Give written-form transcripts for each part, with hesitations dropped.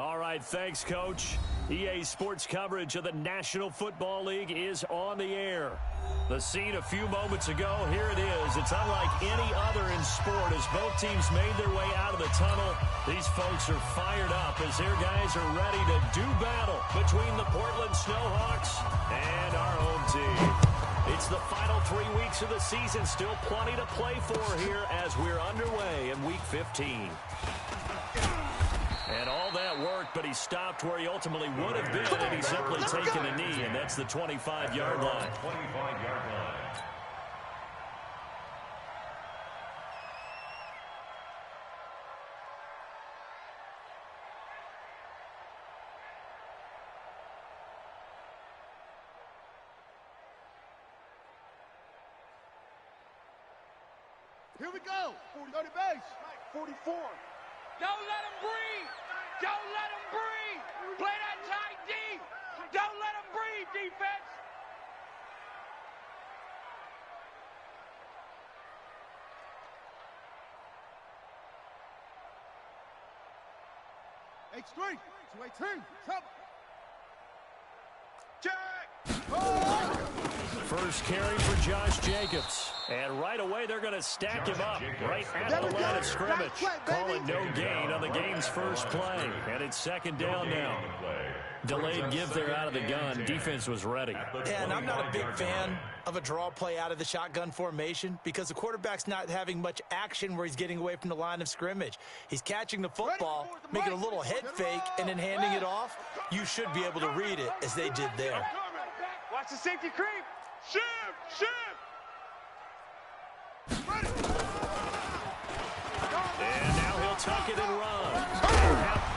All right, thanks, Coach. EA Sports coverage of the National Football League is on the air. The scene a few moments ago, here it is. It's unlike any other in sport as both teams made their way out of the tunnel. These folks are fired up as their guys are ready to do battle between the Portland Snowhawks and our home team. It's the final 3 weeks of the season. Still plenty to play for here as we're underway in Week 15. And all that worked, but he stopped where he ultimately would have been had he simply taken a knee, and that's the 25-yard line. 25-yard line. Here we go. 40 base. 44. Don't let him breathe. Don't let him breathe. Play that tight D. Don't let him breathe, defense. H3. 218. Trouble. Check. Oh! First carry for Josh Jacobs. And right away, they're going to stack him up right at the line of scrimmage. Call it no gain on the game's first play. And it's second down now. Delayed give there out of the gun. Defense was ready. Yeah, and I'm not a big fan of a draw play out of the shotgun formation because the quarterback's not having much action where he's getting away from the line of scrimmage. He's catching the football, making a little head fake, and then handing it off. You should be able to read it as they did there. Watch the safety creep. Shift, shift. And now he'll tuck it and run.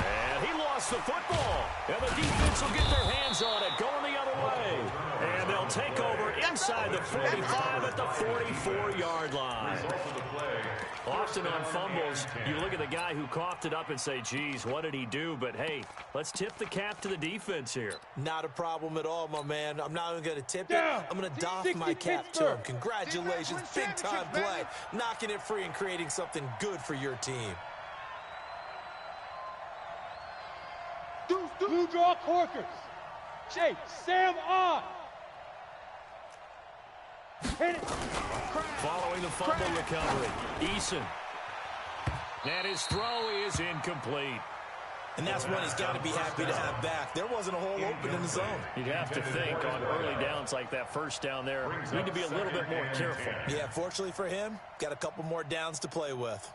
And he lost the football. And the defense will get their hands on it, going the other way. And they'll take over inside the 45 at the 44-yard line. Often on fumbles, you look at the guy who coughed it up and say, geez, what did he do? But, hey, let's tip the cap to the defense here. Not a problem at all, my man. I'm not even going to tip it. I'm going to doff my cap to him. Congratulations. Big-time play. Knocking it free and creating something good for your team. Blue draw Corkers. Jake, Sam on. Hit it. Following the fumble recovery, Eason. And his throw is incomplete. And that's one he's got to be happy to have back. There wasn't a hole open in the zone. You'd have to think on early downs like that first down there, you need to be a little bit more careful. Yeah, fortunately for him, got a couple more downs to play with.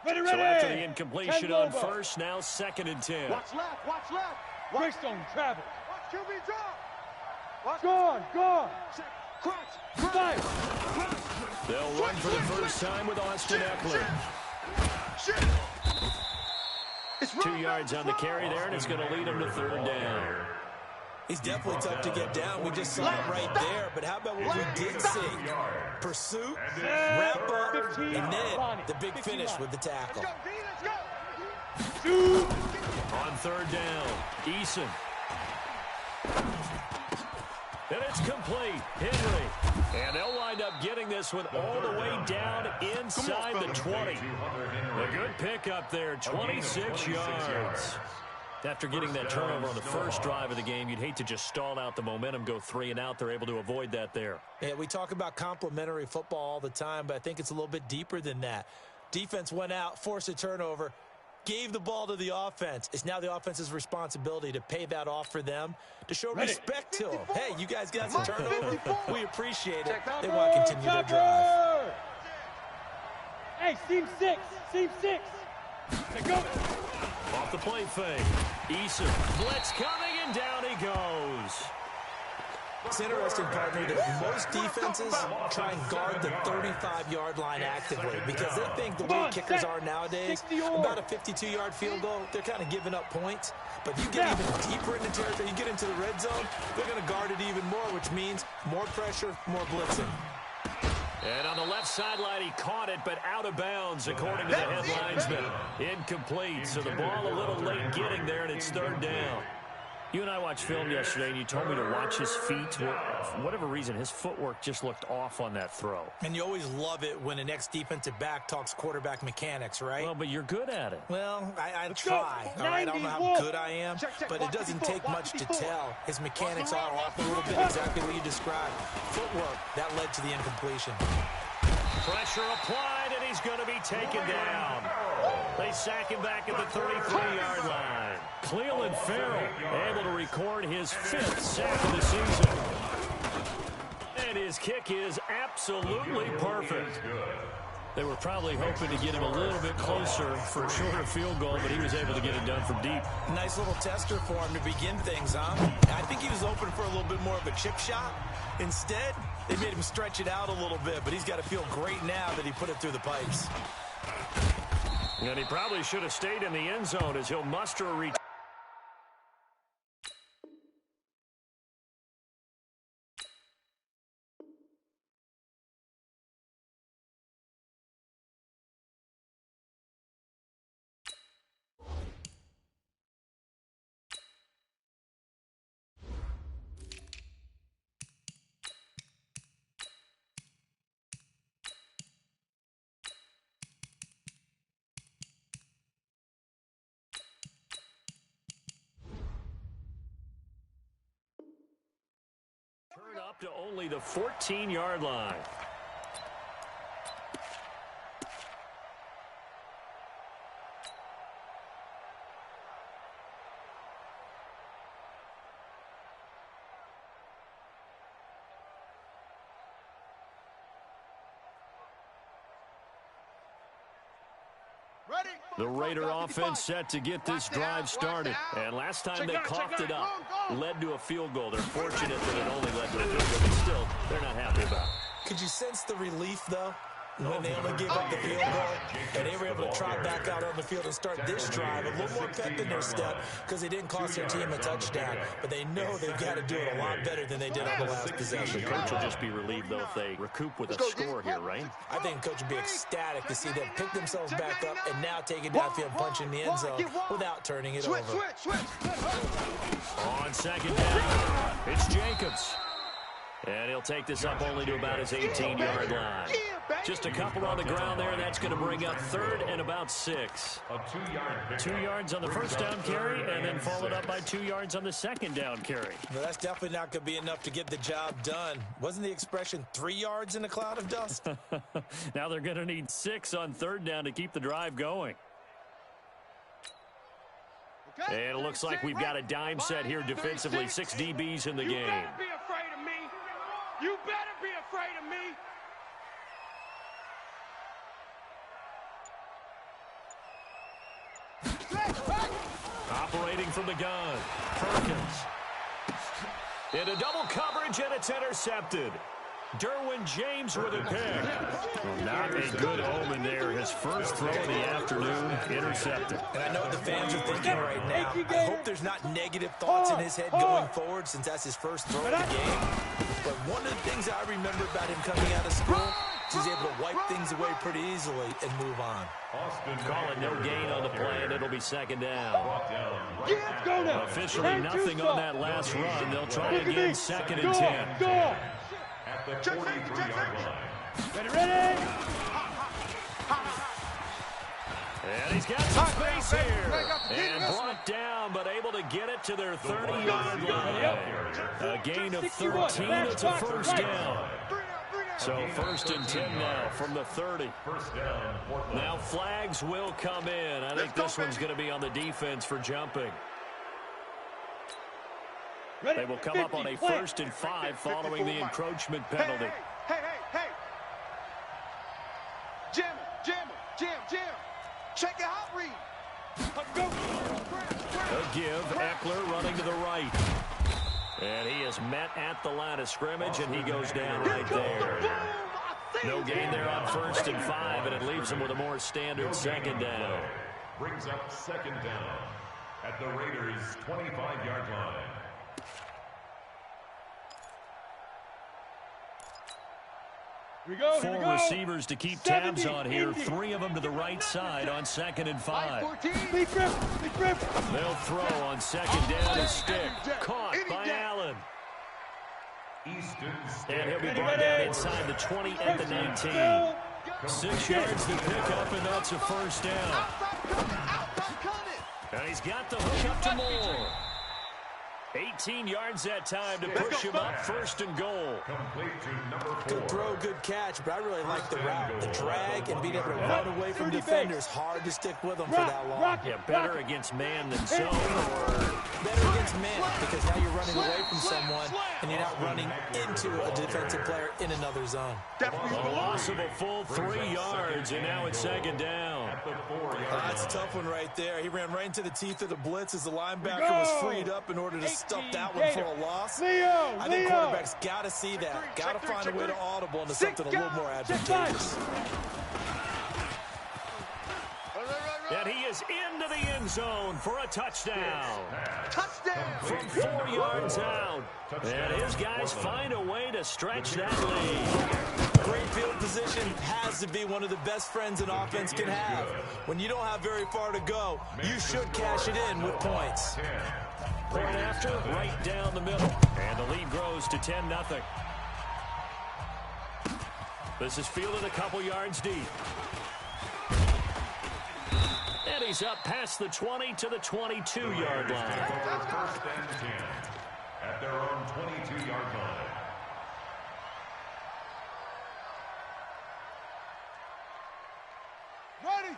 So after the incompletion on first, now 2nd and 10. Watch left, watch left. Greystone travel. Watch QB drop. Gone. Crunch. They'll run for the first time with Austin Eckler. 2 yards on the carry there, and it's going to lead him to 3rd down. He's definitely tough to get down. We just saw it right there. But how about what we did see? Pursuit, wrap up, and then the big finish with the tackle. On 3rd down, Eason. And it's complete. Henry. And they'll wind up getting this one all the way down inside the 20. A good pickup there, 26 yards. After getting that turnover on the first drive of the game, you'd hate to just stall out the momentum, go 3 and out. They're able to avoid that there. Yeah, we talk about complementary football all the time, but I think it's a little bit deeper than that. Defense went out, forced a turnover, gave the ball to the offense. It's now the offense's responsibility to pay that off for them, to show respect to them. Hey, you guys got some turnover. We appreciate it. They want to continue their drive. Hey, seam 6. Go. Off the play fake. Eason. Blitz coming, and down he goes. It's interesting, partner, that most defenses try and guard the 35-yard line actively because they think the way kickers are nowadays, about a 52-yard field goal, they're kind of giving up points. But you get even deeper into territory, you get into the red zone, they're going to guard it even more, which means more pressure, more blitzing. And on the left sideline, he caught it, but out of bounds, according to the head linesman. Incomplete, so the ball a little late getting there, and it's 3rd down. You and I watched film yesterday, and you told me to watch his feet. For whatever reason, his footwork just looked off on that throw. And you always love it when an ex-defensive back talks quarterback mechanics, right? Well, but you're good at it. Well, I try. All right, I don't know how good I am, but it doesn't take much to tell. His mechanics are off a little bit, exactly what you described. Footwork, that led to the incompletion. Pressure applied, and he's going to be taken down. They sack him back at the 33-yard line. Cleveland Farrell able to record his 5th sack of the season. And his kick is absolutely perfect. They were probably hoping to get him a little bit closer for a shorter field goal, but he was able to get it done from deep. Nice little tester for him to begin things, huh? I think he was hoping for a little bit more of a chip shot. Instead, they made him stretch it out a little bit, but he's got to feel great now that he put it through the pipes. And he probably should have stayed in the end zone as he'll muster a return. Turn up to only the 14-yard line. The Raider offense set to get this drive started. And last time they coughed it up, led to a field goal. They're fortunate that it only led to a field goal, but still, they're not happy about it. Could you sense the relief, though, when they only gave up the field goal? And they were able to trot back out on the field and start this drive. A little more pep in their step because they didn't cost their team a touchdown. But they know they've got to do it a lot better than they did on the last possession. The coach will just be relieved, though, if they recoup with a score here, right? I think the coach would be ecstatic to see them pick themselves back up and now take it downfield and punch in the end zone without turning it over. On second down, it's Jacobs. And he'll take this up only to about his 18-yard line. Just a couple on the ground there. That's going to bring up 3rd and about 6. 2 yards on the first down carry, and then followed up by 2 yards on the second down carry. Well, that's definitely not going to be enough to get the job done. Wasn't the expression 3 yards in a cloud of dust? Now they're going to need 6 on 3rd down to keep the drive going. And it looks like we've got a dime set here defensively. 6 DBs in the game. You better be afraid of me. You better be afraid of me. Operating from the gun, Perkins. Into double coverage, and it's intercepted. Derwin James with a pick. Well, not a good omen there. His first throw of the afternoon, intercepted. And I know what the fans are thinking right now. I hope there's not negative thoughts in his head going forward since that's his first throw of the game. But one of the things I remember about him coming out of school is he's able to wipe things away pretty easily and move on. Call it no gain on the play, and it'll be second down. Let's go now. Officially nothing on that last run. They'll try again, 2nd and 10. Go. At the 43-yard line. Ready? And he's got some space here. And brought down, but able to get it to their 30-yard line. A gain of 13. It's a first down. So 1st and 10 now from the 30. Now flags will come in. I think this one's going to be on the defense for jumping. They will come up on a 1st and 5 following the encroachment penalty. Hey. Jim. Check it out, Reed. A give, Eckler running to the right. And he is met at the line of scrimmage, and he goes down right there. No gain there on 1st and 5, and it leaves him with a more standard 2nd down. Brings up 2nd down at the Raiders' 25-yard line. Four receivers to keep tabs on here. 3 of them to the right side on 2nd and 5. They'll throw on 2nd down and stick. Caught by Allen. And he'll be brought down inside the 20 at the 19. 6 yards to pick up, and that's a first down. And he's got the hook up to Moore. 18 yards that time to push him up 1st and goal. Good throw, good catch, but I really like the route. The drag and being able to run away from defenders. Hard to stick with them for that long. Yeah, better against man than zone, or better against man, because now you're running away from someone and you're not running into a defensive player in another zone. A loss of a full 3 yards, and now it's 2nd down. That's a tough one right there. He ran right into the teeth of the blitz as the linebacker was freed up in order to stop that one for a loss. I think quarterbacks got to see that. Got to find a way to audible into something a little more advantageous. And he is into the end zone for a touchdown. From 4 yards out. And his guys find a way to stretch that lead. Great field position has to be one of the best friends an offense can have. When you don't have very far to go, you should cash it in with points. Right after, right down the middle. And the lead grows to 10-0. This is fielded a couple yards deep. And he's up past the 20 to the 22-yard line. First and 10 at their own 22-yard line.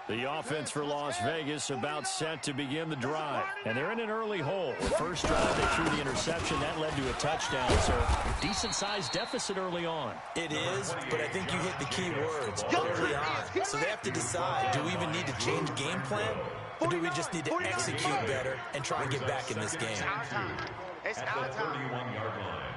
The offense for Las Vegas about set to begin the drive. And they're in an early hole. The first drive, they threw the interception. That led to a touchdown. So decent-sized deficit early on. It is, but I think you hit the key words early on. So they have to decide, do we even need to change game plan? Or do we just need to execute better and try and get back in this game? It's at the 31-yard line.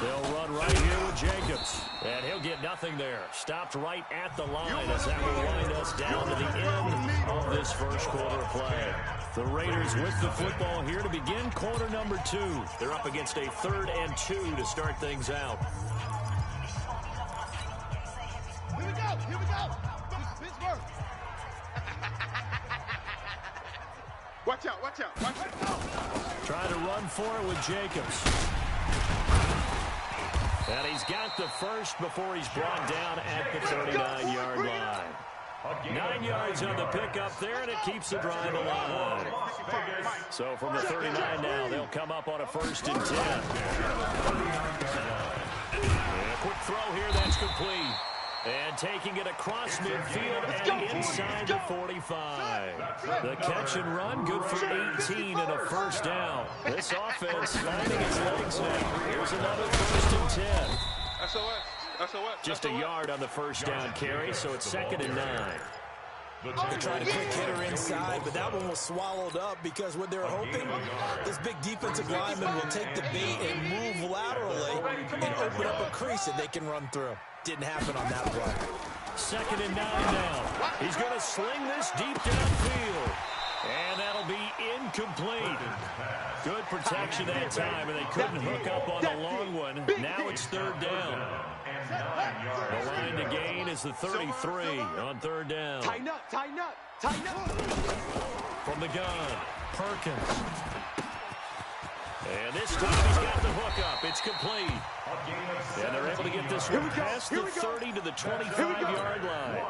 They'll run right here with Jacobs. And he'll get nothing there. Stopped right at the line as that will wind us down to the end of this first quarter of play. The Raiders with the football here to begin quarter number 2. They're up against a 3rd and 2 to start things out. Here we go. Pittsburgh. Watch out. Try to run for it with Jacobs. And he's got the first before he's brought down at the 39-yard line. 9 yards on the pickup there, and it keeps the drive alive. So from the 39 now, they'll come up on a 1st and 10. And a quick throw here, that's complete. And taking it across midfield and inside the 45. The catch and run, good for 18 and a first down. This offense finding its legs now. Here's another 1st and 10. Just a yard on the first down carry, so it's 2nd and 9. They tried a quick hitter inside, but that one was swallowed up because what they're hoping, this big defensive lineman will take the bait and move laterally and open up a crease that they can run through. Didn't happen on that play. 2nd and 9 now. He's going to sling this deep downfield. And that'll be incomplete. Good protection that time, and they couldn't hook up on the long one. Now it's 3rd down. The line to gain is the 33 on 3rd down. Tighten up. From the gun, Perkins. And this time he's got the hook up. It's complete. And they're able to get this one past the 30 to the 25-yard line.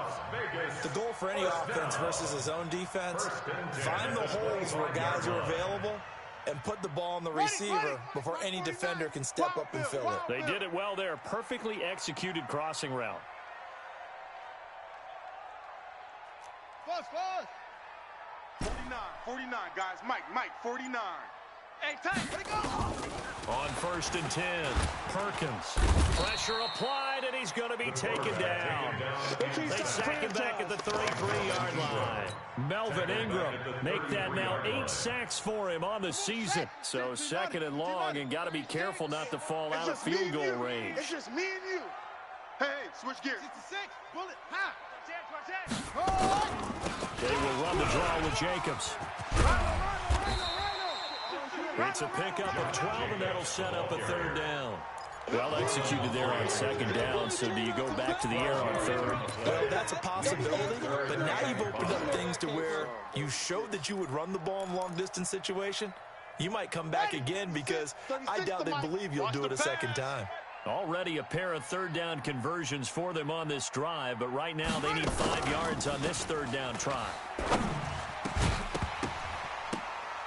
The goal for any offense versus his own defense, find the holes where guys are available and put the ball on the receiver before any defender can step up and fill it. They did it well there. Perfectly executed crossing route. Fuzz. 49, guys. Mike, 49. Hey, time, let it go. On 1st and 10, Perkins. Pressure applied, and he's going to be taken down. They sack him back at the 33-yard line. Melvin Ingram, make that now 8 sacks for him on the season. So 2nd and long, and got to be careful not to fall out of field goal range. It's just me and you. Hey, switch gears. 66, bullet, ha. They will run the draw with Jacobs. It's a pickup of 12, and that'll set up a third down. Well executed there on second down, so do you go back to the air on third? Well, that's a possibility, but now you've opened up things to where you showed that you would run the ball in a long-distance situation. You might come back again because I doubt they believe you'll do it a second time. Already a pair of third down conversions for them on this drive, but right now they need 5 yards on this third down try.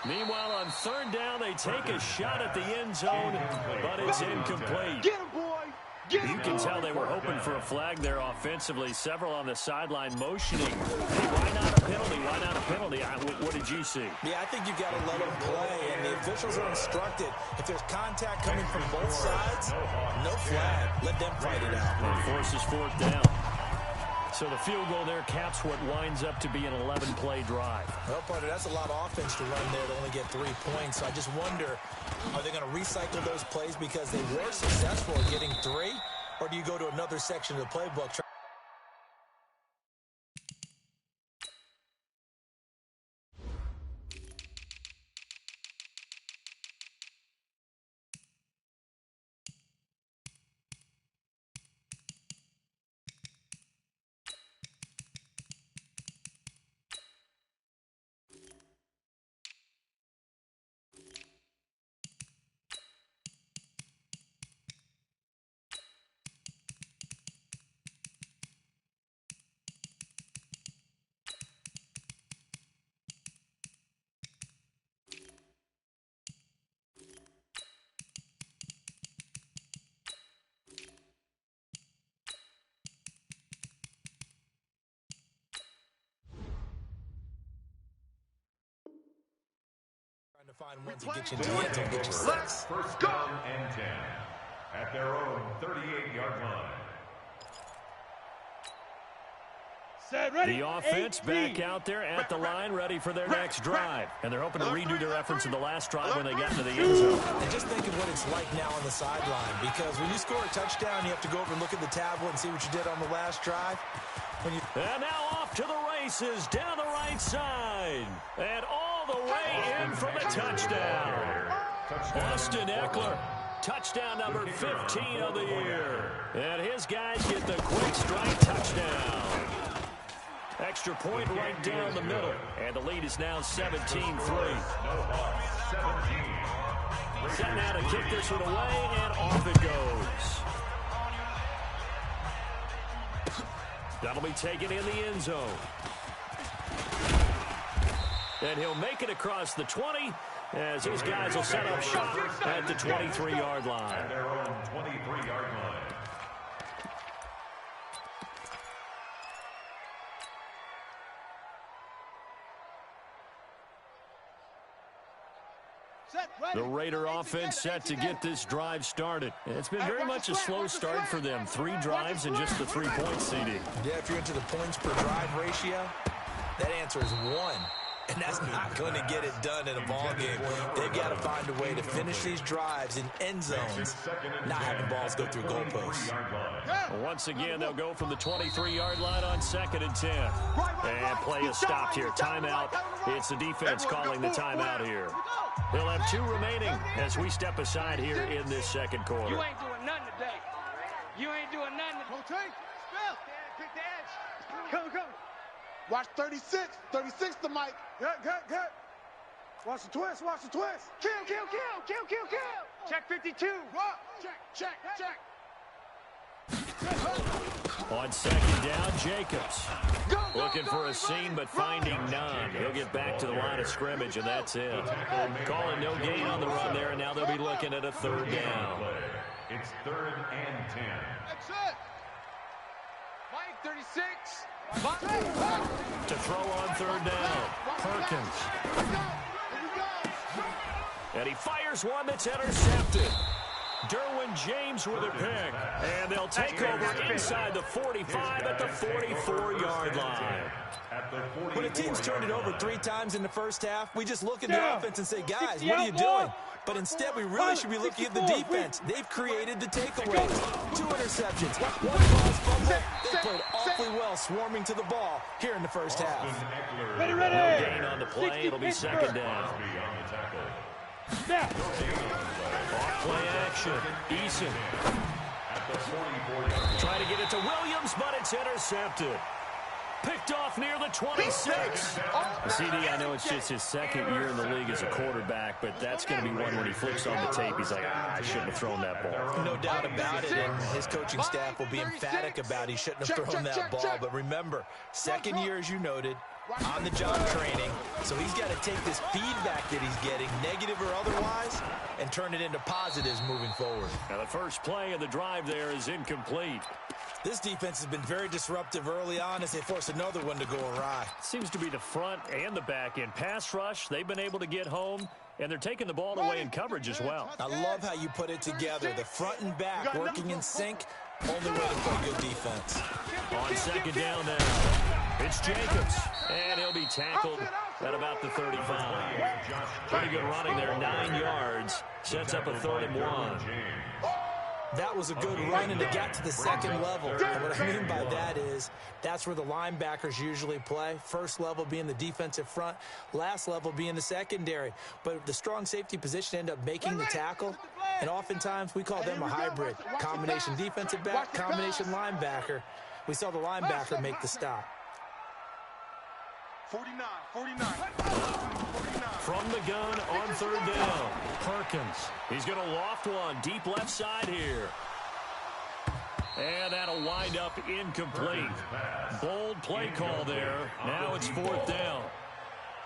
Meanwhile, on third down, they take a shot at the end zone, but it's incomplete. Get him, boy! Get him, You can tell they were hoping for a flag there offensively. Several on the sideline motioning. Hey, why not a penalty? Why not a penalty? What did you see? Yeah, I think you've got to let them play, and the officials are instructed. If there's contact coming from both sides, no flag. Let them fight it out. And forces fourth down. So the field goal there caps what winds up to be an 11-play drive. Well, partner, that's a lot of offense to run there to only get 3 points. So I just wonder, are they going to recycle those plays because they were successful at getting 3? Or do you go to another section of the playbook? To find one to get you to the end zone, get you 6. First down and 10 at their own 38-yard line. Set, ready. The offense back out there at the line, ready for their next drive. And they're hoping to redo their efforts in the last drive when they got into the end zone. And just think of what it's like now on the sideline, because when you score a touchdown, you have to go over and look at the tablet and see what you did on the last drive. And now off to the races down the right side. And all the way in for the touchdown. Austin Eckler, touchdown number 15 of the year. And his guys get the quick strike touchdown. Extra point right down the middle. And the lead is now 17-3. Set now to kick this one away, and off it goes. That'll be taken in the end zone. And he'll make it across the 20 as his guys will set up shop at the 23-yard line. At their own 23-yard line. The Raider offense set to get this drive started. It's been very much a slow start for them. 3 drives and just the 3-point CD. Yeah, if you're into the points per drive ratio, that answer is 1. And that's not going to get it done in a ball game. They've got to find a way to finish these drives in end zones, not having balls go through goalposts. Once again, they'll go from the 23-yard line on 2nd and 10. And play is stopped here. Timeout. It's the defense calling the timeout here. He'll have 2 remaining as we step aside here in this second quarter. You ain't doing nothing today. You ain't doing nothing. Rotate. Spell. Quick the edge. Come. Watch 36. 36 the mic. Get. Watch the twist. Kill. Check 52. Check. On 2nd down, Jacobs. Looking for a seam, but finding none. He'll get back to the line of scrimmage, and that's it. Calling no gain on the run there, and now they'll be looking at a 3rd down. It's 3rd and 10. That's it. Mike, 36. To throw on 3rd down, Perkins. And he fires one that's intercepted. Derwin James with a pick. And they'll take over inside the 45 at the 44-yard line. When a team's turned it over 3 times in the first half, we just look at the offense and say, guys, what are you doing? But instead, we really should be looking at the defense. They've created the takeaways. 2 interceptions, 1 lost fumble. They played awfully well swarming to the ball here in the first half. Ready. No gain on the play. It'll be 2nd down. Off play action. Eason. Trying to get it to Williams, but it's intercepted. Picked off near the 26. CD, I know it's just his second year in the league as a quarterback, but that's going to be one when he flips on the tape. He's like, I shouldn't have thrown that ball. No doubt about it, and his coaching staff will be emphatic about he shouldn't have thrown that ball. But remember, second year, as you noted, on-the-job training, so he's got to take this feedback that he's getting, negative or otherwise, and turn it into positives moving forward. Now the first play of the drive there is incomplete. This defense has been very disruptive early on as they force another one to go awry. Seems to be the front and the back end. Pass rush, they've been able to get home, and they're taking the ball away in coverage as well. I love how you put it together. The front and back working in sync, only way to play good defense. On second down now, it's Jacobs, and he'll be tackled at about the 35. Pretty good running there, 9 yards. Sets up a 3rd and 1. That was a good run, and it got to the second level. And what I mean by that is that's where the linebackers usually play. First level being the defensive front, last level being the secondary. But the strong safety position ended up making the tackle, and oftentimes we call them a hybrid. Combination defensive back, combination linebacker. We saw the linebacker make the stop. 49. From the gun on 3rd down, Perkins. He's going to loft one deep left side here. And that'll wind up incomplete. Bold play call there. Now it's 4th down.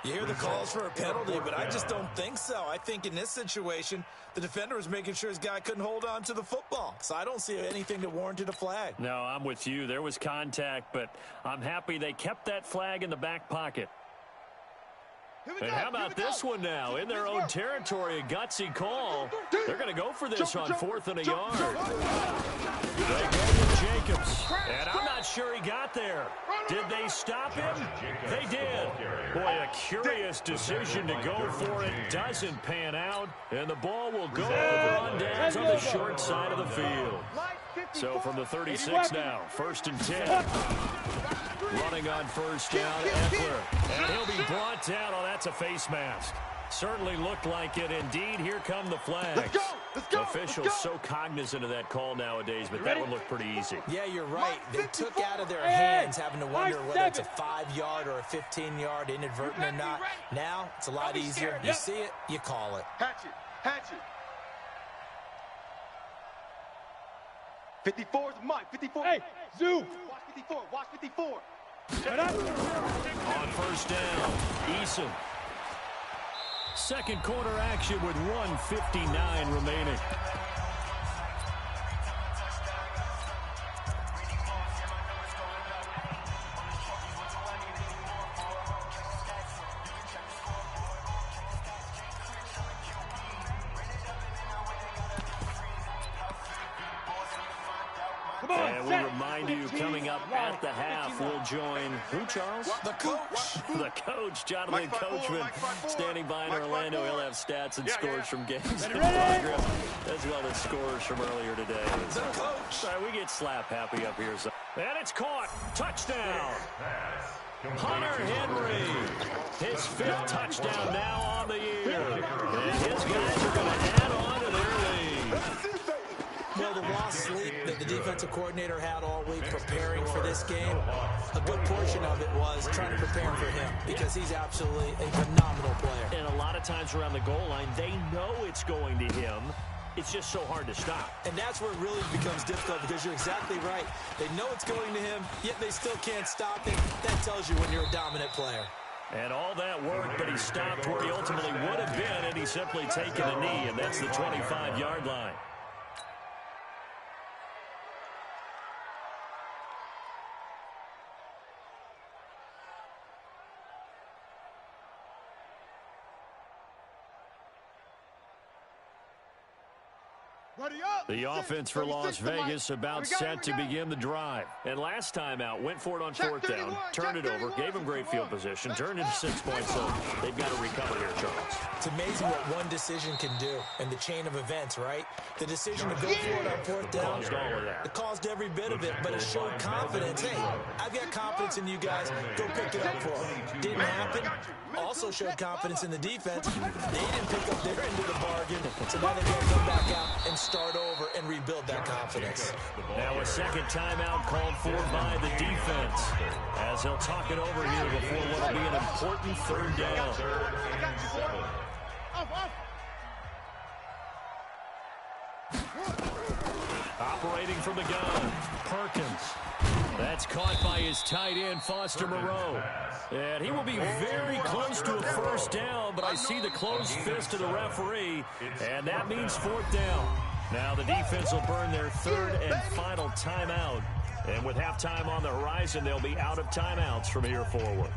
You hear the calls for a penalty, but I just don't think so. I think in this situation, the defender was making sure his guy couldn't hold on to the football. So I don't see anything that warranted a flag. No, I'm with you. There was contact, but I'm happy they kept that flag in the back pocket. And how about this one now? In their own territory, a gutsy call. They're going to go for this on 4th and a yard. They go with Jacobs, and I'm not sure he got there. Did they stop him? They did. Boy, a curious decision to go for it. Doesn't pan out, and the ball will go over on downs on the short side of the field. So from the 36 now, 1st and 10. Running on 1st down, Eckler. And he'll be brought down. Oh, that's a face mask. Certainly looked like it. Indeed, here come the flags. Let's go. Officials so cognizant of that call nowadays, but that one looked pretty easy. Yeah, you're right. They took out of their hands having to wonder whether it's a 5-yard or a 15-yard inadvertent or not. Now, it's a lot easier. You see it, you call it. Hatchet. 54 is Mike. 54. Hey, Zoo. Watch 54. On 1st down, Eason. Second quarter action with 1:59 remaining. And we remind you, coming up at the half, we'll join who, Charles? The coach. The coach, Jonathan Coachman, standing by in Orlando. He'll have stats and scores from games in progress, as well as scores from earlier today. The coach. Sorry, we get slap happy up here. So. And it's caught. Touchdown. Hunter Henry. His 5th touchdown now on the year. And his guys are going to add on to their lead. Well, the lost sleep that the defensive coordinator had all week preparing for this game, a good portion of it was trying to prepare for him because he's absolutely a phenomenal player. And a lot of times around the goal line, they know it's going to him. It's just so hard to stop. And that's where it really becomes difficult because you're exactly right. They know it's going to him, yet they still can't stop it. That tells you when you're a dominant player. And all that work, but he stopped where he ultimately would have been, and he's simply taken a knee, and that's the 25-yard line. The offense for Las Vegas about set to begin the drive. And last time out, went for it on fourth down, turned it over, gave them great field position, turned into 6 points, so they've got to recover here, Charles. It's amazing what one decision can do in the chain of events, right? The decision to go for it on fourth down, caused all of that. It caused every bit of it, but it showed confidence. Hey, I've got confidence in you guys. Go pick it up for them. Didn't happen. Also showed confidence in the defense. They didn't pick up their end of the bargain, so now they've got to come back out and start over and rebuild that confidence. Now a second timeout called for by the defense, as they'll talk it over here before what will be an important third down. Operating from the gun, Perkins. That's caught by his tight end, Foster Moreau. And he will be very close to a first down, but I see the closed fist of the referee, and that means fourth down. Now the defense will burn their third and final timeout. And with halftime on the horizon, they'll be out of timeouts from here forward.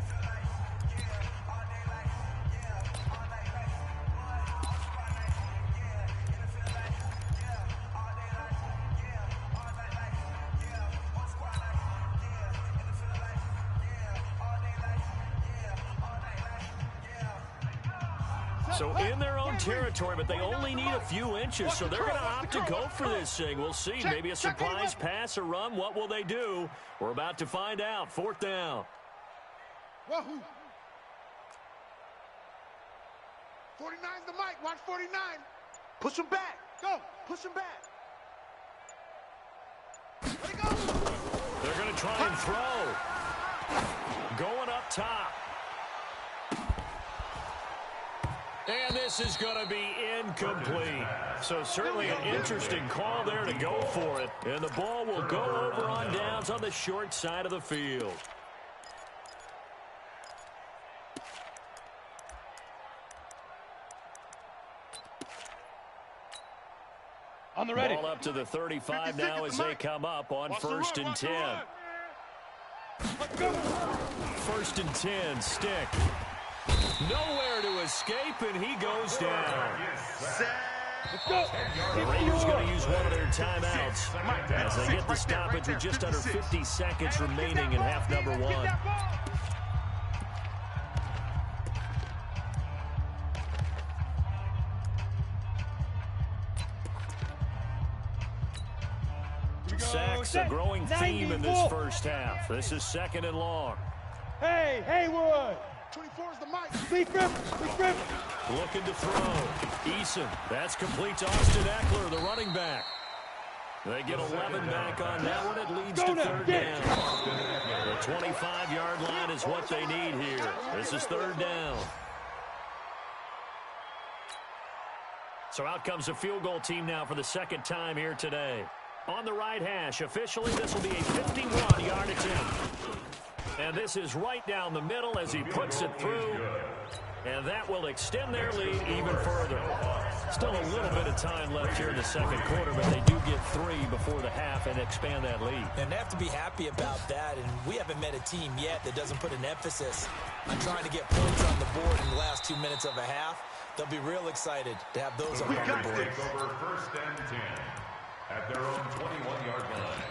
So in their own territory, but they only need a few inches, so they're going to opt to go for this thing. We'll see. Maybe a surprise pass or run. What will they do? We're about to find out. Fourth down. 49's the mic. Watch 49. Push him back. Go. Push him back. Let it go. They're going to try and throw. Going up top. And this is going to be incomplete. So certainly an interesting call there to go for it. And the ball will go over on downs on the short side of the field. On the ready. Ball up to the 35 now as they come up on first and 10. First and 10, Stick. Nowhere to escape, and he goes down. The Raiders going to use one of their timeouts as they get the stoppage with just under 50 seconds remaining in half number one. Sacks, a growing theme in this first half. This is second and long. Hey, Haywood. 24 is the mic. Speak rip. Looking to throw. Eason. That's complete to Austin Eckler, the running back. They get 11 back on that one. It leads to third down. The 25-yard line is what they need here. This is third down. So out comes a field goal team now for the second time here today. On the right hash, officially, this will be a 51-yard attempt. And this is right down the middle as he puts it through. And that will extend their lead even further. Still a little bit of time left here in the second quarter, but they do get 3 before the half and expand that lead. And they have to be happy about that. And we haven't met a team yet that doesn't put an emphasis on trying to get points on the board in the last 2 minutes of a half. They'll be real excited to have those up on the board. Over first and 10 at their own 21-yard line.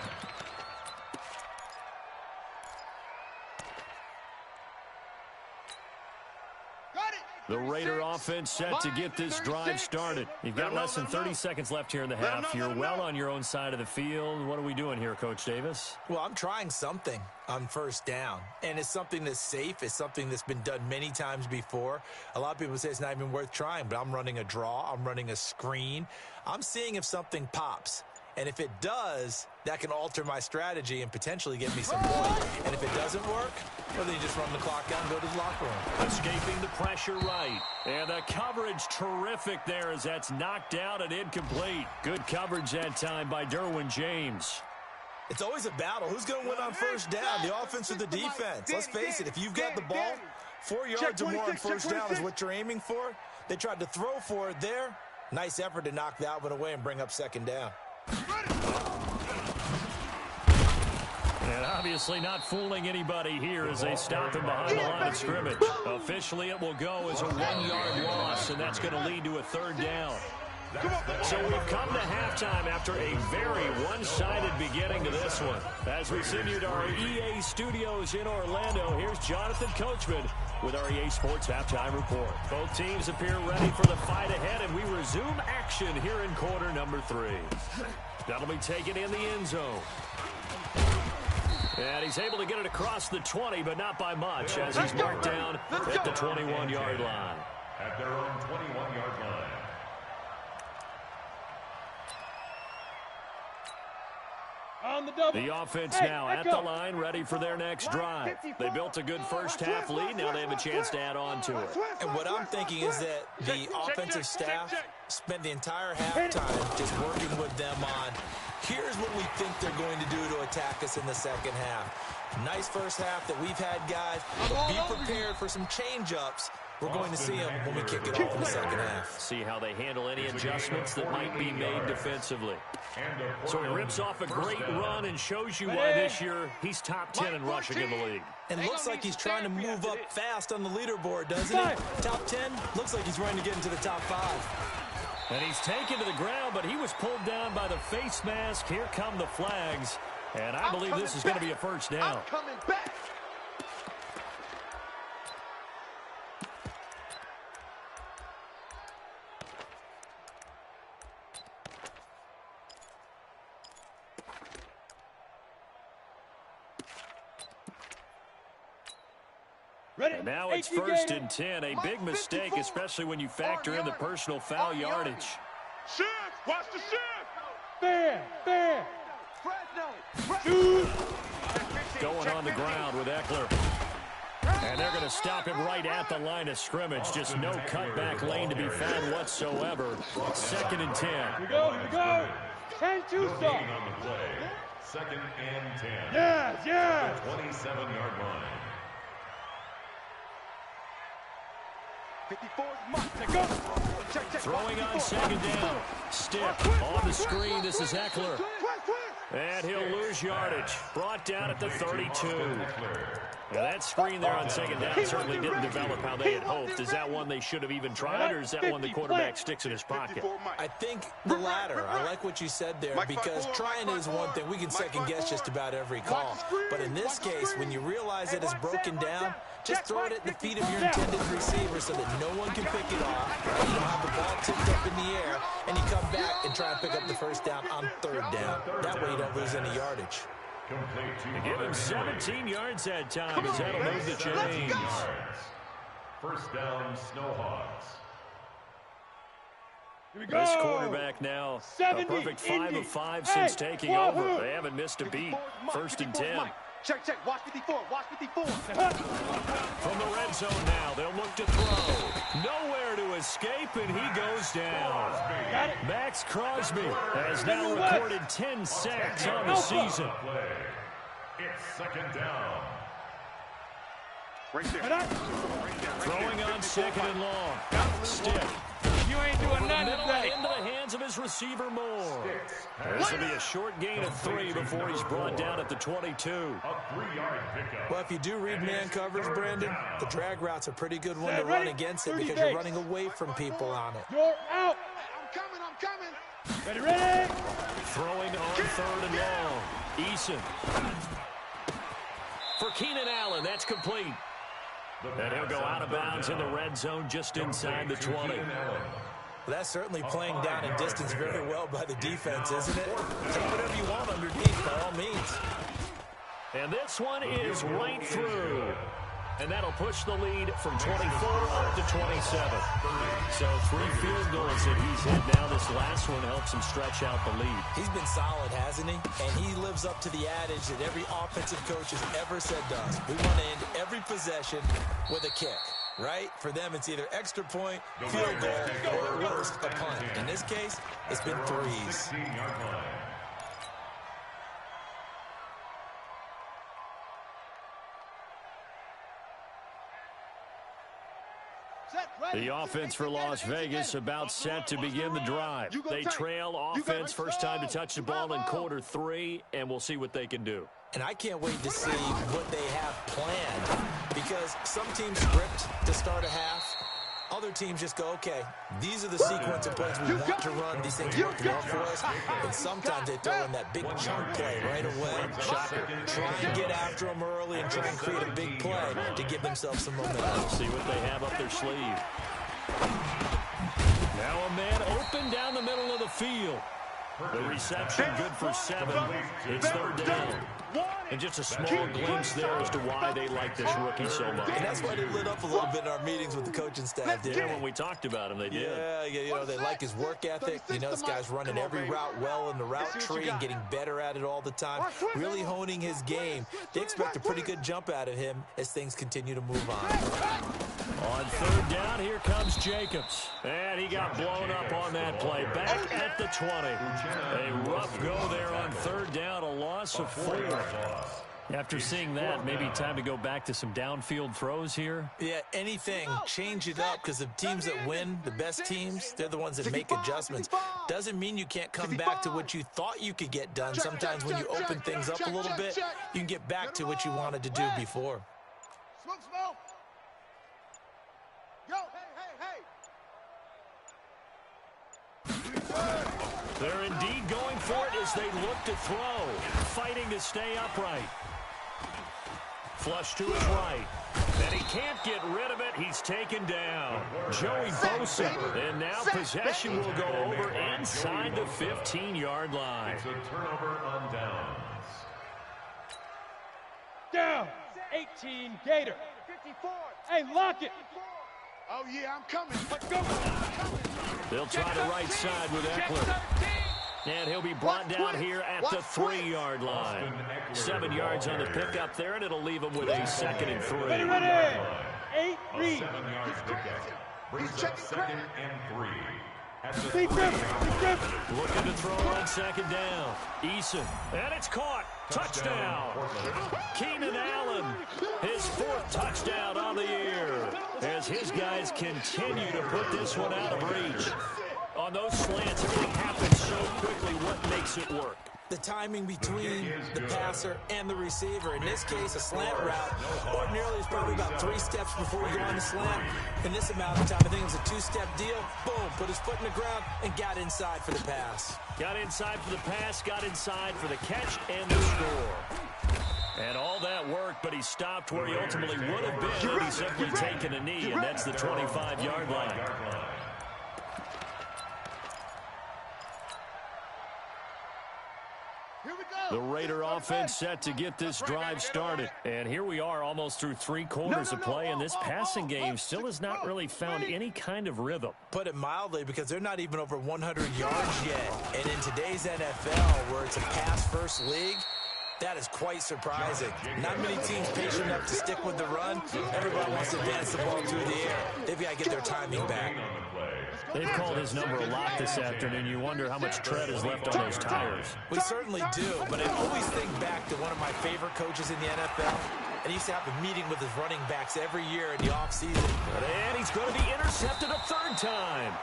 The Raider offense set to get this drive started. You've got less than 30 seconds left here in the half. You're well on your own side of the field. What are we doing here, Coach Davis? Well, I'm trying something on first down, and it's something that's safe. It's something that's been done many times before. A lot of people say it's not even worth trying, but I'm running a draw. I'm running a screen. I'm seeing if something pops. And if it does, that can alter my strategy and potentially get me some points. And if it doesn't work, well, then you just run the clock out and go to the locker room. Escaping the pressure right. And the coverage terrific there as that's knocked out and incomplete. Good coverage that time by Derwin James. It's always a battle. Who's going to win on first down, the offense or the defense? Let's face it, if you've got the ball, 4 yards or more on first down is what you're aiming for. They tried to throw for it there. Nice effort to knock that one away and bring up second down. And obviously not fooling anybody here as they stop him behind the line of scrimmage. Officially, it will go as a 1-yard loss, and that's going to lead to a third down. So we've come to halftime after a very one-sided beginning to this one. As we send you to our EA studios in Orlando, here's Jonathan Coachman with our EA Sports Halftime Report. Both teams appear ready for the fight ahead, and we resume action here in quarter number 3. That'll be taken in the end zone. And he's able to get it across the 20, but not by much, as he's marked down at the 21-yard line. At their own 21-yard line. The offense now at the line, ready for their next drive. They built a good first-half lead. Now they have a chance to add on to it. And what I'm thinking is that the offensive staff spent the entire halftime just working with them on, here's what we think they're going to do to attack us in the second half. Nice first half that we've had, guys, but be prepared for some change-ups. We're going to see them when we kick it off in the second half. See how they handle any adjustments that might be made defensively. So he rips off a great run and shows you why this year he's top 10 in rushing in the league. And looks like he's trying to move up fast on the leaderboard, doesn't he? Top 10, looks like he's trying to get into the top 5. And he's taken to the ground, but he was pulled down by the face mask. Here come the flags. And I believe this is going to be a first down. I'm coming back. And now it's 1st and 10. A big mistake, especially when you factor in the personal foul yardage. Shift! Watch the shift! Fair. Going on the ground with Eckler. And they're going to stop him right at the line of scrimmage. Just no cutback lane to be found whatsoever. 2nd and 10. Here we go. 10-2 stop. On the play. 2nd and 10. Yeah. 27-yard line. 54's mark. Go. Check. Throwing on 2nd down. Stiff on the screen. This is Eckler. And he'll lose yardage. Brought down at the 32. Now that screen there on 2nd down certainly didn't develop how they had hoped. Is that one they should have even tried, or is that one the quarterback sticks in his pocket? I think the latter. I like what you said there, because trying is one thing. We can second guess just about every call. But in this case, when you realize it is broken down, just throw it at the feet of your intended receiver so that no one can pick it off. You don't have the ball tipped up in the air, and you come back and try and pick up the first down on 3rd down. That way you don't lose any yardage. They give him 17 yards that time, as that'll move the chains. First down, Snowhawks. This quarterback now a perfect 5 of 5 since taking over. They haven't missed a beat. 1st and 10. Check. Watch 54. From the red zone now, they'll look to throw. Nowhere to escape, and he goes down. Max Crosby has now recorded 10 sacks on the season. It's 2nd down. Throwing on 2nd and long. Stiff. You ain't doing nothing today. Into the hands of his receiver Moore. This will be a short gain of 3 before he's brought down at the 22. A 3-yard pickup. Well, if you do read man coverage, Brandon, the drag route's a pretty good one to run against it because you're running away from people on it. You're out. I'm coming. Ready. Throwing on 3rd and long. Eason. For Keenan Allen, that's complete. And he'll go out of bounds in the red zone just inside the 20. Well, that's certainly playing down in distance very well by the defense, isn't it? Take whatever you want underneath, by all means. And this one is right through. And that'll push the lead from 24 up to 27. So 3 field goals that he's hit now. This last one helps him stretch out the lead. He's been solid, hasn't he? And he lives up to the adage that every offensive coach has ever said to us. We want to end every possession with a kick, right? For them, it's either extra point, field goal, or at worst, a punt. In this case, it's been 3s. The offense for Las Vegas about set to begin the drive. They trail offense first time to touch the ball in quarter 3, and we'll see what they can do. And I can't wait to see what they have planned, because some teams script to start a half, Other teams just go, okay, these are the sequence of plays we want to run. These things work well for us. And sometimes they throw in that big chunk play right away. Try and get after them early and try and create a big play to give themselves some momentum. Let's see what they have up their sleeve. Now a man open down the middle of the field. The reception good for 7. It's third down. And just a small glimpse there as to why they like this rookie so much. And that's why they lit up a little bit in our meetings with the coaching staff. Yeah, when we talked about him, they did. Yeah, you know, they like his work ethic. You know, this guy's running every route well in the route tree and getting better at it all the time, really honing his game. They expect a pretty good jump out of him as things continue to move on. On third down, here comes Jacobs. And he got blown up on that play. Back at the 20. A rough go there on third down, a loss of 4. After seeing that, maybe time to go back to some downfield throws here. Yeah, anything. Change it up because the teams that win, the best teams, they're the ones that make adjustments. Doesn't mean you can't come back to what you thought you could get done. Sometimes when you open things up a little bit, you can get back to what you wanted to do before. Smoke, smoke. Yo, hey. They're indeed going for it as they look to throw, fighting to stay upright. Flush to his right, and he can't get rid of it. He's taken down. Joey Bosa, and now possession will go over inside the 15-yard line. It's a turnover on downs. Down. 18 Gator. 54. Hey, lock it. Oh, yeah, I'm coming. Let's go. They'll try the right side with Eckler. And he'll be brought down here at the 3-yard line. 7 yards on the pickup there, and it'll leave him with a 2nd and 3. Ready. 8 A read. 7-yard pickup brings up 2nd and 3. At the Big 3-yard grip. Looking to throw on 2nd down. Eason, and it's caught. Touchdown. Keenan Allen, his 4th touchdown on the year, as his guys continue to put this one out of reach. On those slants, everything happens so quickly. What makes it work? The timing between the passer and the receiver. In this case, a slant route. Ordinarily, it's probably about 3 steps before you go on the slant. In this amount of time, I think it was a 2-step deal. Boom, put his foot in the ground and got inside for the pass. Got inside for the pass, got inside for the catch, and the score. And all that worked, but he stopped where he ultimately would have been had he simply taken a knee, and that's the 25-yard line. The Raider offense set to get this drive started. And here we are almost through 3 quarters of play, and this passing game still has not really found any kind of rhythm. Put it mildly, because they're not even over 100 yards yet. And in today's NFL, where it's a pass-first league, that is quite surprising. Not many teams patient enough to stick with the run. Everybody wants to dance the ball through the air. They've got to get their timing back. They've called his number a lot this afternoon. You wonder how much tread is left on those tires. We certainly do, but I always think back to one of my favorite coaches in the NFL. And he used to have a meeting with his running backs every year in the offseason. And he's going to be intercepted a 3rd time.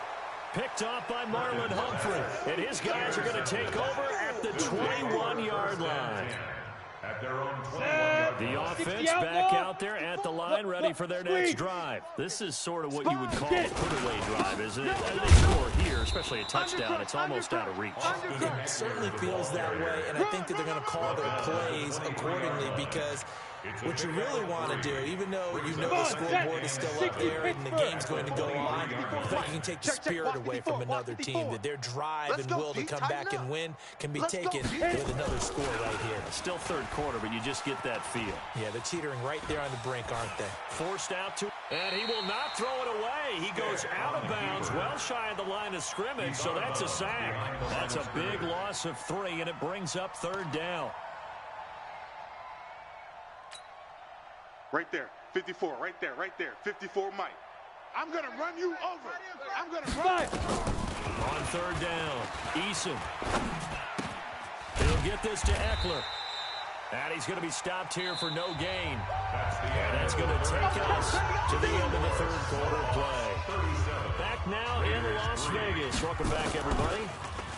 Picked off by Marlon Humphrey. And his guys are going to take over at the 21-yard line. At their own 21-yard The offense back out there at the line, ready for their next drive. This is sort of what you would call a put-away drive, isn't it? They score here, especially a touchdown. It's almost out of reach. It certainly feels that way, and I think that they're going to call their plays accordingly, because what you really want to do, even though you know the scoreboard is still up there and the game's going to go on, I think you can take the spirit away from another team, that their drive and will to come back and win can be taken with another score right here. Still 3rd quarter, but you just get that feel. Yeah, they're teetering right there on the brink, aren't they? Forced out to, and he will not throw it away. He goes out of bounds, well shy of the line of scrimmage, so that's a sack. That's a big loss of 3, and it brings up 3rd down. Right there, 54, right there, 54, Mike. I'm going to run you over. I'm going to run. On 3rd down, Eason. He'll get this to Eckler. And he's going to be stopped here for no gain. And that's going to take us to the end of the 3rd quarter play. Back now in Las Vegas. Welcome back, everybody.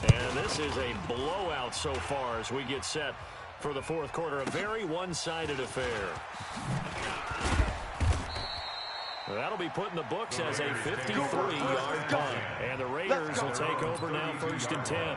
And this is a blowout so far as we get set for the 4th quarter. A very one-sided affair. That'll be put in the books as a 53-yard punt. And the Raiders will take over now, 1st and 10.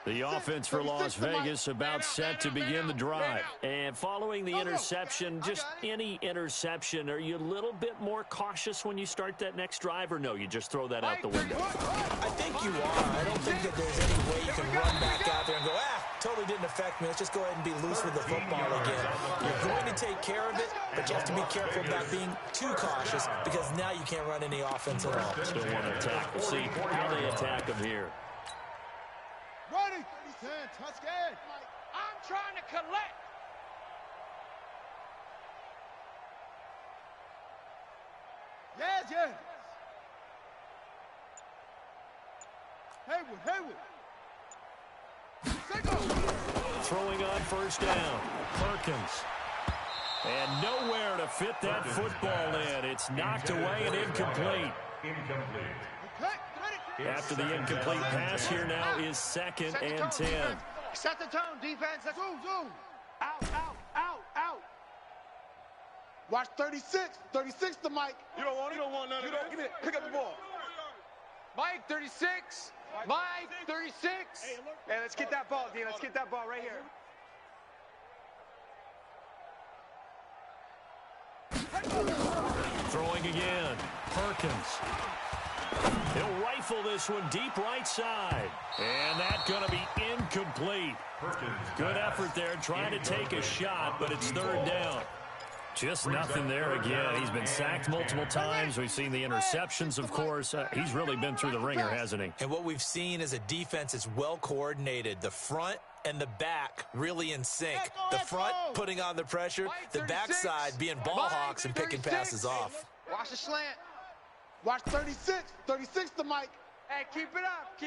The offense for Las Vegas about set to begin the drive. And following the interception, just any interception, are you a little bit more cautious when you start that next drive, or no, you just throw that out the window? I think you are. I don't think that there's any way you can run back out there and go, totally didn't affect me. Let's just go ahead and be loose with the football again. You're going to take care of it, but you have to be careful about being too cautious because now you can't run any offense at all. Still want to attack. We'll see how they attack them here. Ready. 10, touch game. I'm trying to collect. Yes. Haywood. Throwing on 1st down. Perkins. And nowhere to fit that football in. It's knocked away and incomplete. After the incomplete pass, here now is 2nd and 10. Set the tone, defense. Let's zoom. Out. Watch 36. 36 to Mike. You don't want none of that. Give me it. Pick up the ball. Mike, 36. Mike, 36. Hey, let's get that ball, D. Let's get that ball right here. Throwing again. Perkins. He'll rifle this one deep right side. And that's going to be incomplete. Good effort there trying to take a shot, but it's 3rd down. Just nothing there again. He's been sacked multiple times. We've seen the interceptions, of course. He's really been through the ringer, hasn't he? And what we've seen is a defense that's well coordinated. The front and the back really in sync. The front putting on the pressure, the backside being ball hawks and picking passes off. Watch the slant. Watch 36. 36 to Mike. Hey, keep it up.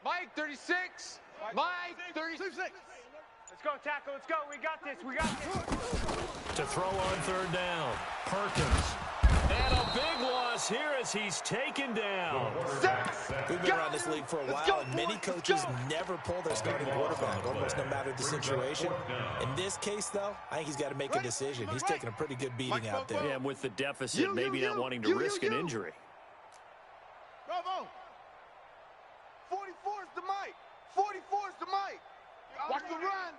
Mike, 36. Mike, 36. Let's go, tackle. Let's go. We got this. To throw on 3rd down. Perkins. And a big loss here as he's taken down. We've been around this league for a while, and many coaches never pull their starting quarterback, almost no matter the situation. In this case, though, I think he's got to make a decision. He's taking a pretty good beating out there. Yeah, with the deficit, maybe not wanting to risk an injury. Bravo. 44 is the Mike. 44 is the Mike. Watch the run.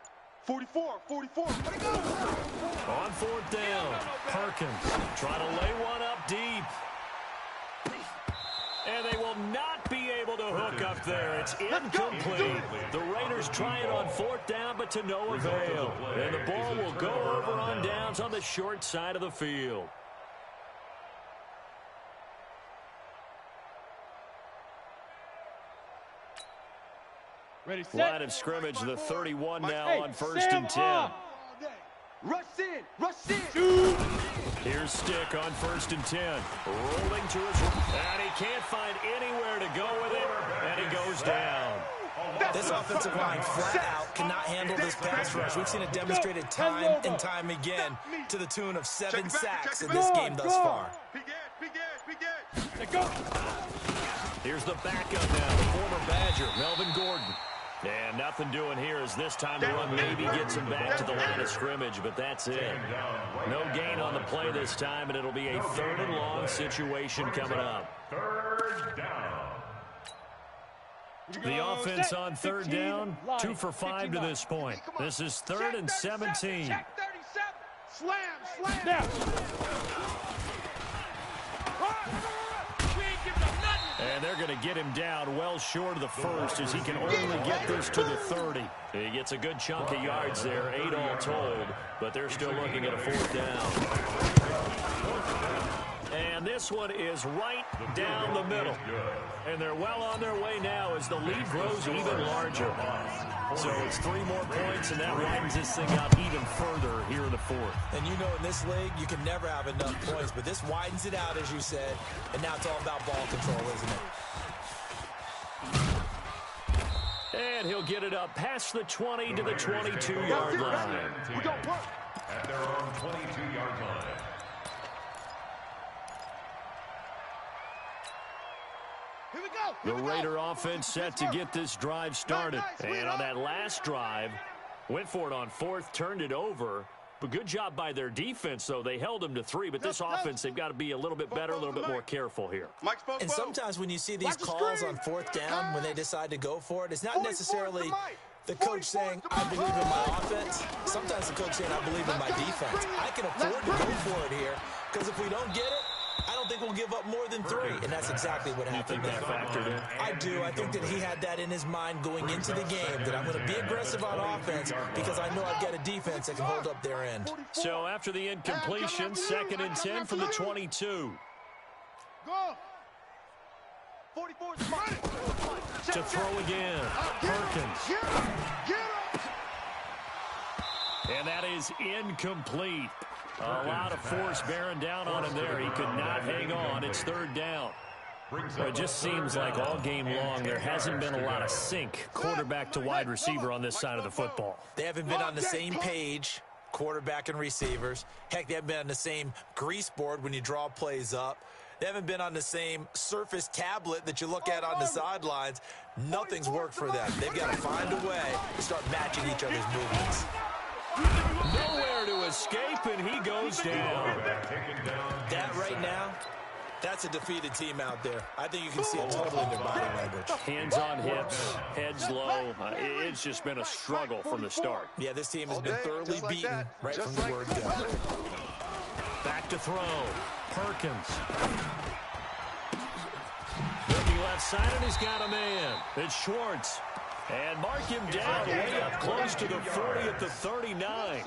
44. Let it go. On 4th down, Perkins trying to lay one up deep. And they will not be able to hook up there. It's incomplete. The Raiders try it on 4th down, but to no avail. And the ball will go over on downs on the short side of the field. Line of scrimmage, the 31 now on 1st and 10. Rush in. Here's Stick on 1st and 10. Rolling to his right. And he can't find anywhere to go with it. And he goes down. This offensive line flat out cannot handle this pass rush. We've seen it demonstrated time and time again to the tune of 7 sacks in this game thus far. Here's the backup now, the former Badger, Melvin Gordon. And nothing doing here as this time the run maybe gets him back to the line of scrimmage, but that's it. No gain on the play this time, and it'll be a 3rd and long situation coming up. 3rd down. The offense on 3rd down, 2 for 5 to this point. This is 3rd and 17. Check 37. Slam. Now. And they're going to get him down well short of the 1st as he can only get this to the 30. He gets a good chunk of yards there, 8 all told, but they're still looking at a 4th down. And this one is right down the middle. And they're well on their way now as the lead grows even larger. So it's 3 more points, and that widens this thing out even further here in the 4th. And you know in this league, you can never have enough points, but this widens it out, as you said, and now it's all about ball control, isn't it? And he'll get it up past the 20 to the 22-yard line. We don't work. At their own 22-yard line. Here we go. The Raider offense set to get this drive started. And on that last drive, went for it on fourth, turned it over. But good job by their defense, though. They held them to 3. But this offense, they've got to be a little bit better, a little bit more careful here. And sometimes when you see these calls on fourth down, when they decide to go for it, it's not necessarily the coach saying, I believe in my offense. Sometimes the coach saying, I believe in my defense. I can afford to go for it here, because if we don't get it, I don't think we'll give up more than 3, and that's exactly what happened there. I do. I think that he had that in his mind going into the game, that I'm going to be aggressive on offense because I know I've got a defense that can hold up their end. So after the incompletion, 2nd and 10 from the 22. Go. 44 is mine. To throw again, Perkins. And that is incomplete. A lot of force bearing down on him there. He could not hang on. It's 3rd down. It just seems like all game long there hasn't been a lot of sync, quarterback to wide receiver on this side of the football. They haven't been on the same page, quarterback and receivers. Heck, they haven't been on the same grease board when you draw plays up. They haven't been on the same Surface tablet that you look at on the sidelines. Nothing's worked for them. They've got to find a way to start matching each other's movements. Nowhere to escape, and he goes down. That right now, that's a defeated team out there. I think you can see it totally in their body language. Hands on hips, heads low. It's just been a struggle from the start. Yeah, this team has been thoroughly beaten right from the word go. Back to throw. Perkins. Looking left side, and he's got a man. It's Schwartz. And mark him down way up close to the 40 at the 39.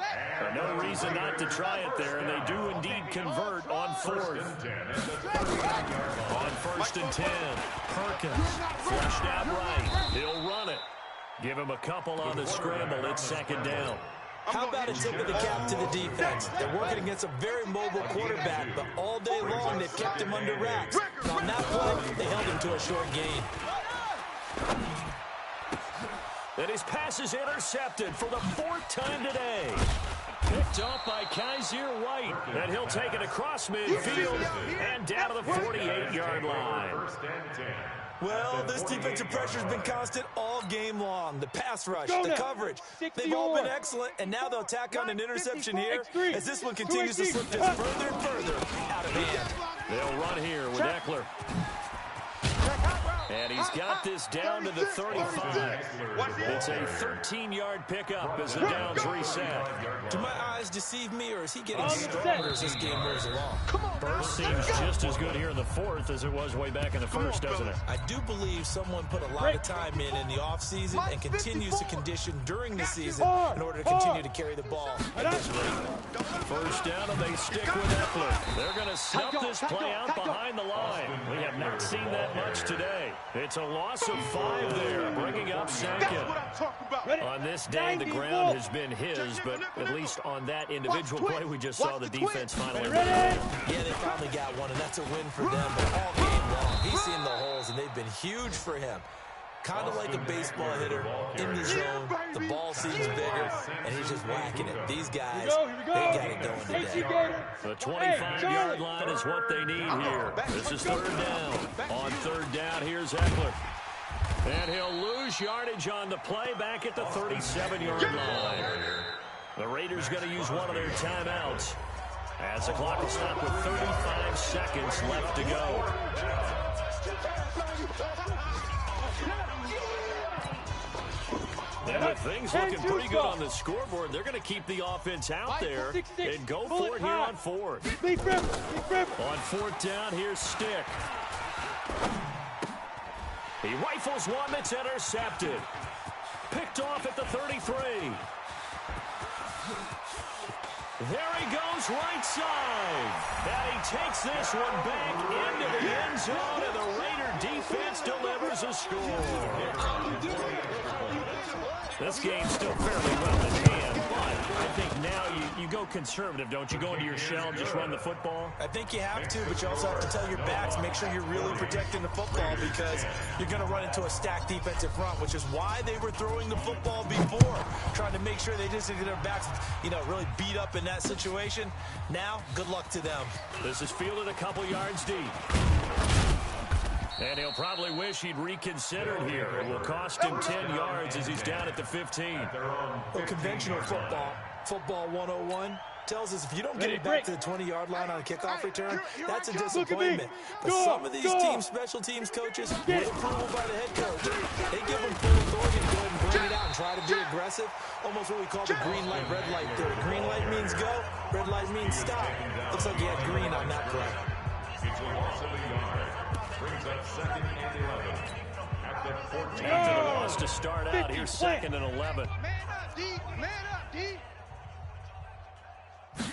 No reason not to try it there, and they do indeed convert on 4th. On 1st and 10, Perkins flushed out right. He'll run it. Give him a couple on the scramble. It's 2nd down. How about a tip of the cap to the defense? They're working against a very mobile quarterback, but all day long they've kept him under wraps. Now, on that play, they held him to a short gain. And his pass is intercepted for the 4th time today. Picked off by Kaiser White. And he'll take it across midfield and down to the 48-yard line. Well, this defensive pressure has been constant all game long. The pass rush, the coverage, they've all been excellent, and now they'll tack on an interception here as this one continues to slip just further and further out of hand. They'll run here with Eckler. And he's got this down to the 35. It's a 13-yard pickup as the downs reset. Do my eyes deceive me, or is he getting stronger as this game moves along? First seems just as good here in the 4th as it was way back in the 1st, doesn't it? I do believe someone put a lot of time in the offseason and continues to condition during the season in order to continue to carry the ball at this rate. First down, and they stick with Eckler. They're going to snuff this play out behind the line. We have not seen that much today. It's a loss of 5 there, bringing up 2nd. On this day, the ground has been his, but at least on that individual play, we just saw the defense finally win. Yeah, they finally got one, and that's a win for them. But all game long, he's seen the holes, and they've been huge for him. Kind of like a baseball hitter in the zone. The ball seems bigger, and he's just whacking it. These guys, they got it going today. The 25-yard line is what they need here. This is 3rd down. On 3rd down, here's Eckler. And he'll lose yardage on the play back at the 37-yard line. The Raiders going to use one of their timeouts as the clock will stop with 35 seconds left to go. And with things looking pretty good on the scoreboard, they're going to keep the offense out there and go for it here on 4th. On 4th down, here's Stick. He rifles one that's intercepted. Picked off at the 33. There he goes, right side. And he takes this one back into the end zone, and the Raider defense delivers a score. This game's still fairly well in hand, but I think now you go conservative, don't you? Go into your shell and just run the football? I think you have to, but you also have to tell your backs, make sure you're really protecting the football because you're going to run into a stacked defensive front, which is why they were throwing the football before, trying to make sure they just get their backs, really beat up in that situation. Now, good luck to them. This is fielded a couple yards deep. And he'll probably wish he'd reconsidered here. It will cost him 10 yards as he's down at the 15. Well, conventional football 101, tells us if you don't get it back to the 20-yard line on a kickoff return, that's a disappointment. But some of these special teams coaches, with approval by the head coach, they give them full authority to go ahead and bring it out and try to be aggressive, almost what we call the green light, red light theory. Green light means go, red light means stop. Looks like he had green on that play. It's a loss of a yard. Brings up 2nd and 11 at the 14. After the loss to start out, here's 2nd and 11. Man up, D. Man up, D.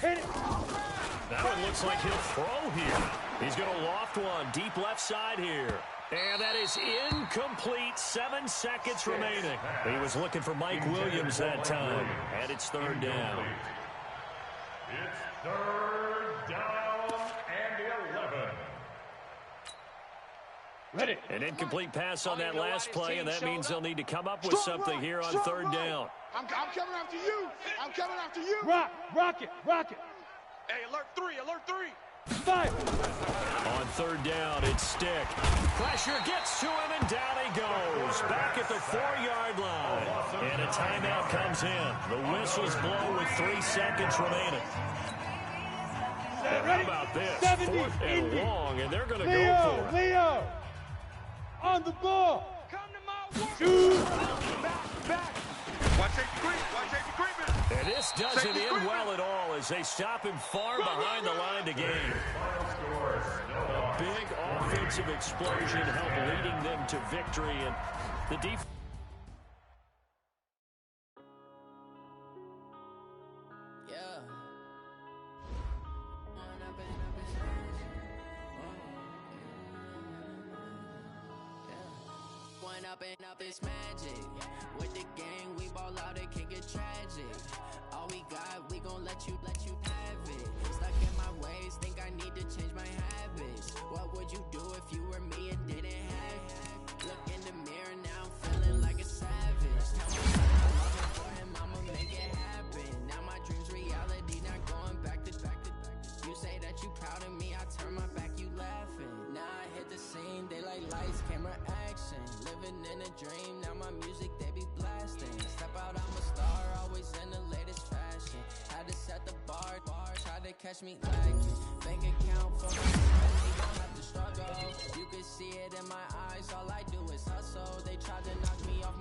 That one looks like he'll throw here. He's going to loft one deep left side here. And that is incomplete. 7 seconds remaining. He was looking for Mike Williams that time. And it's 3rd down. It's 3rd down and 11. Ready. An incomplete pass on that last play, and that means they'll need to come up with something here on 3rd down. I'm coming after you. I'm coming after you. Rock it. Hey, alert 3. Fire. On 3rd down, it's Stick. Pressure gets to him, and down he goes. Back at the 4-yard line. And a timeout comes in. The whistles blow with 3 seconds remaining. And how about this? 4th and long, and they're going to go for it. Leo. On the ball. Come to my work. Shoot. Back. Watch safety creeping. And this doesn't end well at all as they stop him far behind the line to gain. A big offensive explosion helped leading them to victory, and the defense. Up is magic. With the gang, we ball out, it can get tragic. All we got, we gon' let you have it. Stuck in my ways, think I need to change my habits. What would you do if you were me and didn't have it? Look in the mirror, now I'm feeling like a savage. Tell me I'm loving for him, I'ma make it happen. Now my dream's reality, not going back to. You say that you proud of me, I turn my back, you laughing. Now I hit the scene, they like lights, camera, action. Living in a dream, now my music, they be blasting. Step out, I'm a star, always in the latest fashion. Had to set the bar, try to catch me lagging. Bank account for my friends, we don't have to struggle. You can see it in my eyes, all I do is hustle. They tried to knock me off